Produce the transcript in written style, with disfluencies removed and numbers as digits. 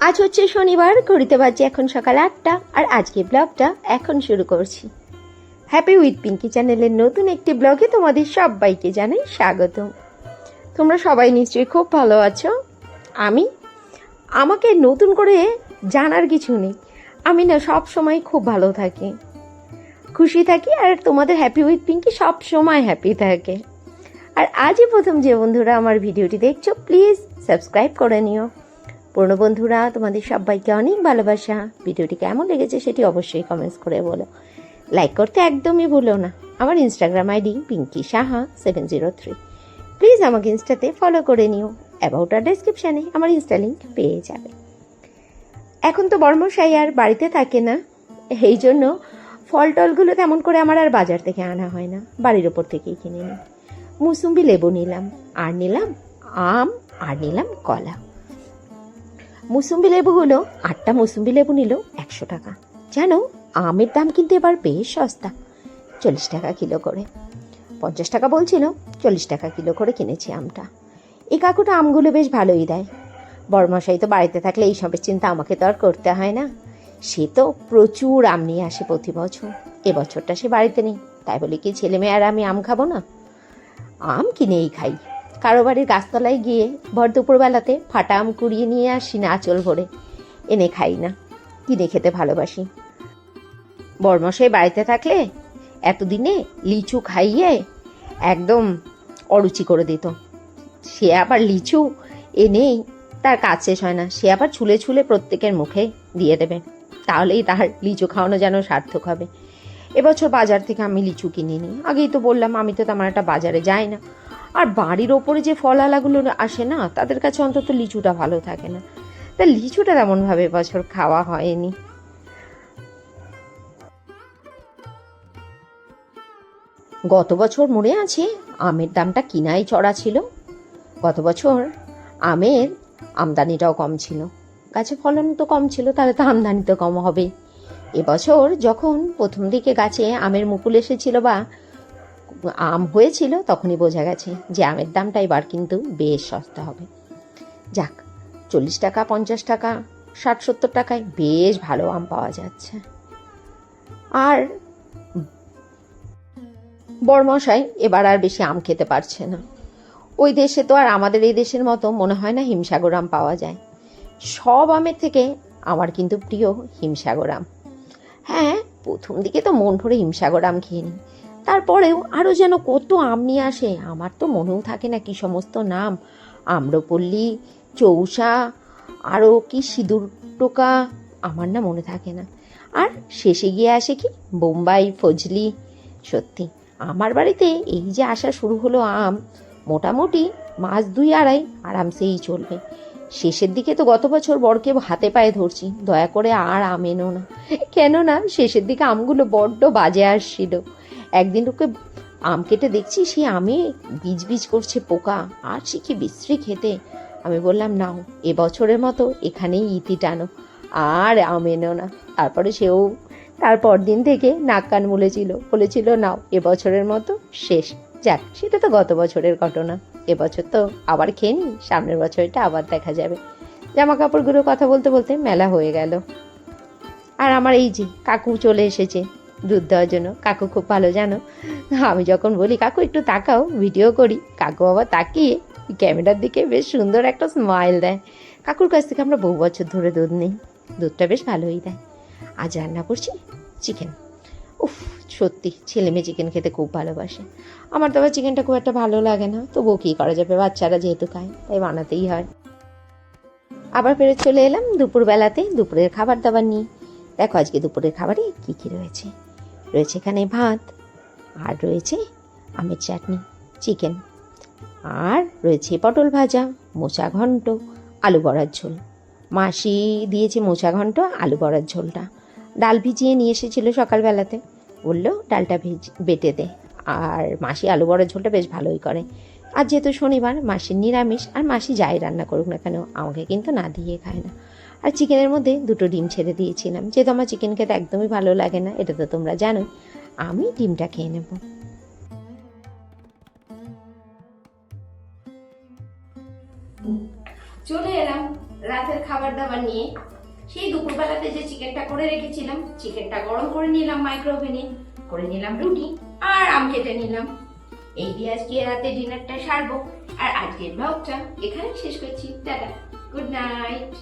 আজ হচ্ছে শনিবার, ঘড়িতে বাজে এখন সকাল 8টা, আর আজকে ব্লগটা এখন শুরু করছি। হ্যাপি উইথ পিঙ্কি চ্যানেলের নতুন একটি ব্লগে তোমাদের সবাইকে জানাই স্বাগত। তোমরা সবাই নিশ্চয়ই খুব ভালো আছো। আমাকে নতুন করে জানার কিছু নেই, আমি না সব সময় খুব ভালো থাকি, খুশি থাকি, আর তোমাদের হ্যাপি উইথ পিঙ্কি সব সময় হ্যাপি থাকে। আর আজই প্রথম যে বন্ধুরা আমার ভিডিওটি দেখছো, প্লিজ সাবস্ক্রাইব করে নিও। পুরনো বন্ধুরা, তোমাদের সবাইকে অনেক ভালোবাসা। ভিডিওটি কেমন লেগেছে সেটি অবশ্যই কমেন্টস করে বলো। লাইক করতে একদমই ভুলো না। আমার Instagram ID Pinki Saha 703। Please আমাকে ইনস্টাতে ফলো করে নিও। অ্যাবাউট আর ডেসক্রিপশানে আমার ইনস্টা লিঙ্ক পেয়ে যাবে। এখন তো বর্মশাই আর বাড়িতে থাকে না, এই জন্য ফল টলগুলো তেমন করে আমার আর বাজার থেকে আনা হয় না, বাড়ির ওপর থেকেই কিনে নিই। মুসুম্বি লেবু নিলাম, আর নিলাম আম, আর নিলাম কলা। মুসুম্বি লেবুগুলো 8টা মুসুম্বি লেবু নিল 100 টাকা। জানো, আমের দাম কিন্তু এবার বেশ সস্তা, 40 টাকা কিলো করে। 50 টাকা বলছিল, 40 টাকা কিলো করে কিনেছি আমটা। এই কাকুটা আমগুলো বেশ ভালোই দেয়। বড়মশাই তো বাড়িতে থাকলে এই সবের চিন্তা আমাকে তো আর করতে হয় না। সে তো প্রচুর আম নিয়ে আসে প্রতি বছর। এবছরটা সে বাড়িতে নেই, তাই বলে কি ছেলে মেয়ে আর আমি আম খাবো না? আম কিনেই খাই। কারো বাড়ির গাছতলায় গিয়ে ভর দুপুরবেলাতে ফাটা আম কুড়িয়ে নিয়ে আসি না আঁচল ভরে, এনে খাই না, কিনে খেতে ভালোবাসি। বড়মশাই বাড়িতে থাকলে এতদিনে লিচু খাইয়ে একদম অরুচি করে দিত। সে আবার লিচু এনেই তার কাজ শেষ হয় না, সে আবার ছুলে ছুলে প্রত্যেকের মুখে দিয়ে দেবে, তাহলেই তার লিচু খাওয়ানো যেন সার্থক হবে। এবছর বাজার থেকে আমি লিচু কিনিনি। আগেই তো বললাম, আমি তো তেমন একটা বাজারে যাই না। আর বাড়ির ওপরে যে ফলালাগুলো আসে না, তাদের কাছে অন্তত লিচুটা ভালো থাকে না, তা লিচুটা তেমনভাবে এবছর খাওয়া হয়নি। গত বছর মনে আছে আমের দামটা কিনাই চড়া ছিল। গত বছর আমের আমদানিটাও কম ছিল, গাছে ফলন তো কম ছিল, তাহলে তো আমদানি তো কম হবে। এবছর যখন প্রথম দিকে গাছে আমের মুকুল এসেছিল বা আম হয়েছিল, তখনই বোঝা গেছে যে আমের দামটা এবার কিন্তু বেশ সস্তা হবে। যাক, 40 টাকা, 50 টাকা, 60-70 টাকায় বেশ ভালো আম পাওয়া যাচ্ছে। আর বড়মশাই এবার আর বেশি আম খেতে পারছে না। ওই দেশে তো আর আমাদের এই দেশের মতো মনে হয় না হিমসাগর আম পাওয়া যায়। সব আমের থেকে আমার কিন্তু প্রিয় হিমসাগর আম। হ্যাঁ, প্রথম দিকে তো মন ভরে হিমসাগর আম খেয়ে নিই, তারপরেও আরও যেন কত আম নিয়ে আসে, আমার তো মনেও থাকে না কি সমস্ত নাম। আম্রপল্লী, চৌসা, আরও কি সিঁদুর টোকা, আমার না মনে থাকে না। আর শেষে গিয়ে আসে কি বোম্বাই, ফজলি। সত্যি আমার বাড়িতে এই যে আসা শুরু হলো আম, মোটামুটি মাস 2-2.5 আরামসেই চলবে। শেষের দিকে তো গত বছর বরকে হাতে পায়ে ধরছি, দয়া করে আর আম এনো না, কেননা শেষের দিকে আমগুলো বড্ড বাজে আসছিল। একদিন ওকে আম কেটে দেখছি সে আমে বীজ বীজ করছে পোকা, আর সে কি বিশ্রী খেতে। আমি বললাম, নাও এবছরের মতো এখানেই ইতি টানো, আর আম এনো না। তারপরে সেও তারপর দিন থেকে নাক কান বলেছিল নাও এবছরের মতো শেষ। যাক, সেটা তো গত বছরের ঘটনা, এবছর তো আবার খেয়ে নি, সামনের বছরটা আবার দেখা যাবে। জামা কাপড়গুলো কথা বলতে বলতে মেলা হয়ে গেল। আর আমার এই যে কাকু চলে এসেছে দুধ দেওয়ার জন্য। কাকু খুব ভালো, জানো, আমি যখন বলি কাকু একটু তাকাও ভিডিও করি, কাকু আবার তাকিয়ে ক্যামেরার দিকে বেশ সুন্দর একটা স্মাইল দেয়। কাকুর কাছ থেকে আমরা বহু বছর ধরে দুধ নিই, দুধটা বেশ ভালোই দেয়। আজ রান্না করছি চিকেন। উফ, সত্যি ছেলে মেয়ে চিকেন খেতে খুব ভালোবাসে। আমার তো আবার চিকেনটা খুব একটা ভালো লাগে না, তবুও কী করা যাবে, বাচ্চারা যেহেতু খায় তাই বানাতেই হয়। আবার ফেরত চলে এলাম দুপুরবেলাতে দুপুরের খাবার দাবার নিয়ে। দেখো আজকে দুপুরের খাবারে কী কী রয়েছে। রয়েছে এখানে ভাত, আর রয়েছে আমের চাটনি, চিকেন, আর রয়েছে পটল ভাজা, মোচা ঘন্ট, আলু বড়ার ঝোল। মাসি দিয়েছে মোচা ঘন্ট আলু বড়ার ঝোলটা। ডাল ভিজিয়ে নিয়ে এসেছিলো সকালবেলাতে, বললো ডালটা বেটে দে। আর মাসি আলু বড়ার ঝোলটা বেশ ভালোই করে। আর যেহেতু শনিবার, মাসির নিরামিষ, আর মাসি যাই রান্না করুক না কেন আমাকে কিন্তু না দিয়ে খায় না। আর চিকেনের মধ্যে 2টো ডিম ছেড়ে দিয়েছিলাম, যেহেতু আমার চিকেন খেতে একদমই ভালো লাগে না, এটা তো তোমরা জানো। আমি ডিমটা খেয়ে নেব। চলে এলাম রাতের খাবার দাবার নিয়ে। সেই দুপুরবেলাতে যে চিকেনটা করে রেখেছিলাম, চিকেনটা গরম করে নিলাম মাইক্রোওভেনে, করে নিলাম রুটি আর আম কেটে নিলাম। এই দিয়ে আজকে রাতে ডিনারটা সারবো। আর আজকের ব্লগটা এখানে শেষ করছি। Tata, good night.